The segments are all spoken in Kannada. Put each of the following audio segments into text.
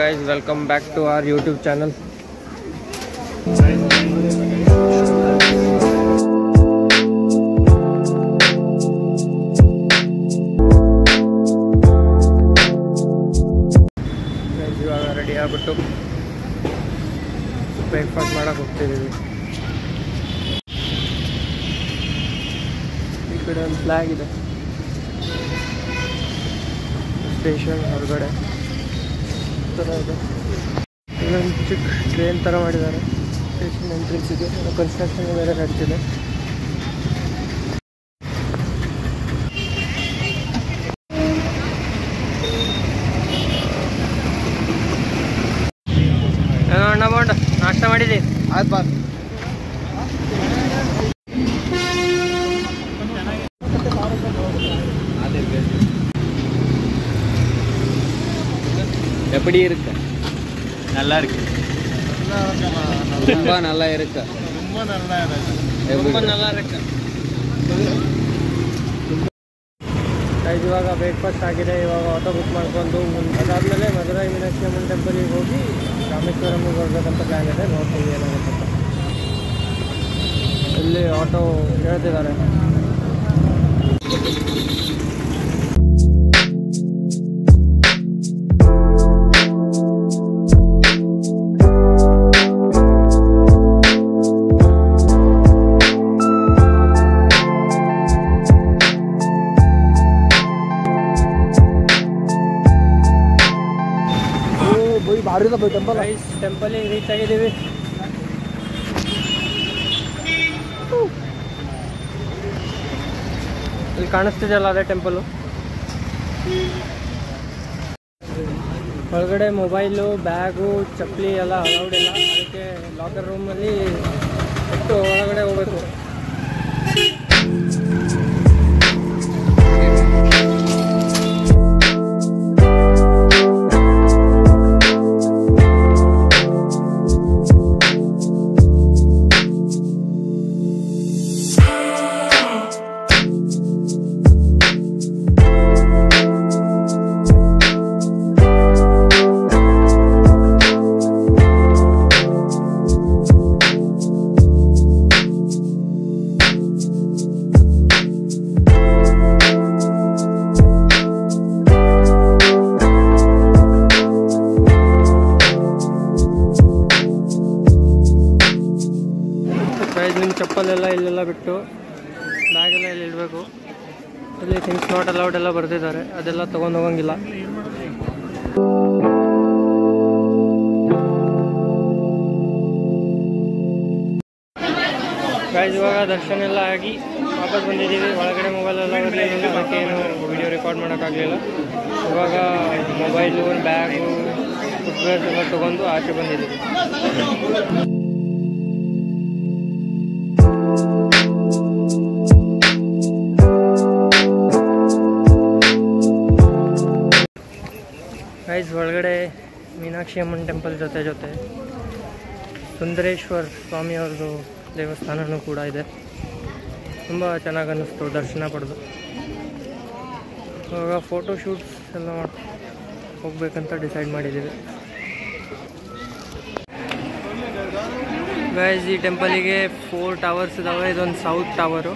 guys, welcome back to our YouTube channel. Guys, ಇವಾಗ ರೆಡಿ ಆಗ್ಬಿಟ್ಟು ಬ್ರೇಕ್ಫಾಸ್ಟ್ ಮಾಡಕ್ಕೆ ಹೋಗ್ತಿದ್ದೀವಿ. ಈ ಕಡೆ ಒಂದು ಫ್ಲಾಗ್ ಇದೆ, ಸ್ಟೇಷನ್ ಹೊರಗಡೆ ಥರ ಇದೆ. ಇಲ್ಲೊಂದು ಚಿಕ್ಕ ಟ್ರೈನ್ ಥರ ಮಾಡಿದ್ದಾರೆ. ಸ್ಟೇಷನ್ ಎಂಟ್ರೆನ್ಸ್ ಇದೆ, ಕನ್ಸ್ಟ್ರಕ್ಷನ್ ಬೇರೆ ನಡೀತಿದೆ. ಏನೋ ಅಣ್ಣ ಬೋಂಡ ನಾಷ್ಟ ಮಾಡಿದ್ದಿ? ಆಯ್ತು ಬಾ. எப்படி இருக்கு? நல்லா இருக்கு. ரொம்ப நல்லா இருக்கு. ரொம்ப நல்லா இருக்கு. ಇವಾಗ ಬ್ರೇಕ್ಫಾಸ್ಟ್ ಆಗಿದೆ. ಇವಾಗ ಆಟೋ ಬುಕ್ ಮಾಡ್ಕೊಂಡು ಅದಾದಮೇಲೆ ಮಧುರೈ ಮೀನಾಕ್ಷಿ ಅಮ್ಮನ ಟೆಂಪಲಿಗೆ ಹೋಗಿ ರಾಮೇಶ್ವರಮ್ಗೆ ಬರ್ಬೇಕಂತ ಪ್ಲ್ಯಾನ್ ಇದೆ. ನೋಡ್ತೀವಿ ಏನಾಗುತ್ತೆ ಅಂತ. ಇಲ್ಲಿ ಆಟೋ ಹೇಳ್ತಿದ್ದಾರೆ. ಟೆಂಪಲಿಗೆ ರೀಚ್ ಆಗಿದ್ದೀವಿ. ಇಲ್ಲಿ ಕಾಣಿಸ್ತಿದೆಯಲ್ಲ ಅದೇ ಟೆಂಪಲು. ಒಳಗಡೆ ಮೊಬೈಲು, ಬ್ಯಾಗು, ಚಪ್ಪಲಿ ಎಲ್ಲ ಅಲೌಡ್ ಇಲ್ಲ. ಅದಕ್ಕೆ ಲಾಕರ್ ರೂಮಲ್ಲಿ ಇಟ್ಟು ಒಳಗಡೆ ಹೋಗ್ಬೇಕು. ನಿಮ್ಮ ಚಪ್ಪಲೆಲ್ಲ ಇಲ್ಲೆಲ್ಲ ಬಿಟ್ಟು ಬ್ಯಾಗೆಲ್ಲ ಇಲ್ಲಿ ಇಡಬೇಕು. ಇಲ್ಲಿ ಥಿಂಗ್ಸ್ ನಾಟ್ ಅಲೌಡ್ ಎಲ್ಲ ಬರ್ತಿದ್ದಾರೆ, ಅದೆಲ್ಲ ತೊಗೊಂಡು ಹೋಗಂಗಿಲ್ಲ. ಗೈಸ್, ಇವಾಗ ದರ್ಶನ ಎಲ್ಲ ಆಗಿ ವಾಪಸ್ ಬಂದಿದ್ದೀವಿ. ಒಳಗಡೆ ಮೊಬೈಲೆಲ್ಲ ಬರಲಿಲ್ಲ, ಅದಕ್ಕೆ ಏನು ವಿಡಿಯೋ ರೆಕಾರ್ಡ್ ಮಾಡೋಕ್ಕಾಗಲಿಲ್ಲ. ಇವಾಗ ಮೊಬೈಲು, ಬ್ಯಾಗು, ಫುಟ್ವೇರ್ಸ್ ಎಲ್ಲ ತೊಗೊಂಡು ಆಚೆ ಬಂದಿದ್ದೀವಿ. ಗೈಸ್, ಒಳಗಡೆ ಮೀನಾಕ್ಷಿ ಅಮ್ಮನ ಟೆಂಪಲ್ ಜೊತೆ ಸುಂದರೇಶ್ವರ ಸ್ವಾಮಿಯವ್ರದ್ದು ದೇವಸ್ಥಾನವೂ ಕೂಡ ಇದೆ. ತುಂಬ ಚೆನ್ನಾಗಿ ಅನ್ನಿಸ್ತು ದರ್ಶನ ಪಡೆದು. ಇವಾಗ ಫೋಟೋ ಶೂಟ್ಸ್ ಎಲ್ಲ ಹೋಗ್ಬೇಕಂತ ಡಿಸೈಡ್ ಮಾಡಿದ್ದೀವಿ. ಗೈಸ್, ಈ ಟೆಂಪಲಿಗೆ 4 ಟವರ್ಸ್ ಇದ್ದಾವೆ. ಇದೊಂದು ಸೌತ್ ಟವರು.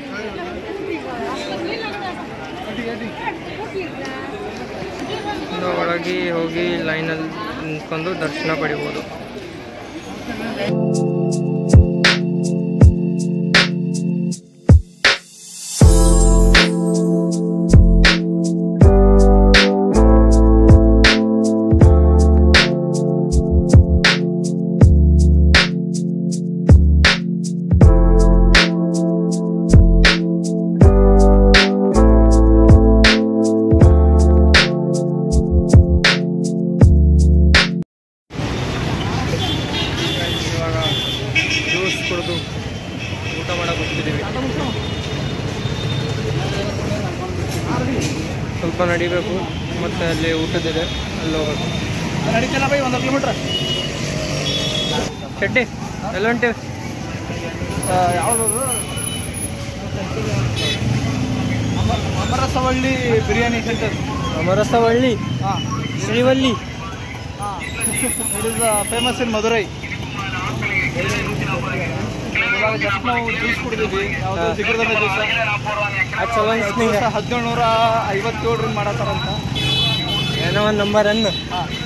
ಒಳಗೆ ಹೋಗಿ ಲೈನಲ್ಲಿ ನಿಂತ್ಕೊಂಡು ದರ್ಶನ ಪಡಿಬೋದು. ಕುಡಿದು ಊಟ ಮಾಡೋಕೆ ಹೋಗ್ತಿದ್ದೀವಿ. ಸ್ವಲ್ಪ ನಡಿಬೇಕು, ಮತ್ತು ಅಲ್ಲಿ ಊಟದಿದೆ, ಅಲ್ಲಿ ಹೋಗೋದು. ನಡೀತಲ್ಲ ಬೈ 1 ಕಿಲೋಮೀಟ್ರ್. ಚಟ್ಟಿ ಎಲ್ಲ ಹೊಂಟೇವಿ. ಯಾವುದು Amarasavalli biryani center. Amarasavalli Srivalli it is famous in Madurai. ಇವಾಗ ಜಸ್ಟ್ ನಾವು ಜ್ಯೂಸ್ ಕುಡಿದೀವಿ, ಯಾವುದು ಜಿಗರ್ದಬೆ ಜ್ಯೂಸ್. ಅದು ಚಲೋ ಅನ್ಸ್ತು ನಿಂಗೆ? 1757 ಮಾಡತ್ತಾರಂತ. ಏನೋ ಒಂದು ನಂಬರ್ ಅನ್ನು.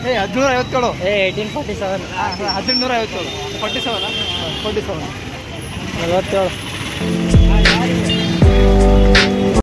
1757. 1847. 1857. 47. 47. 47.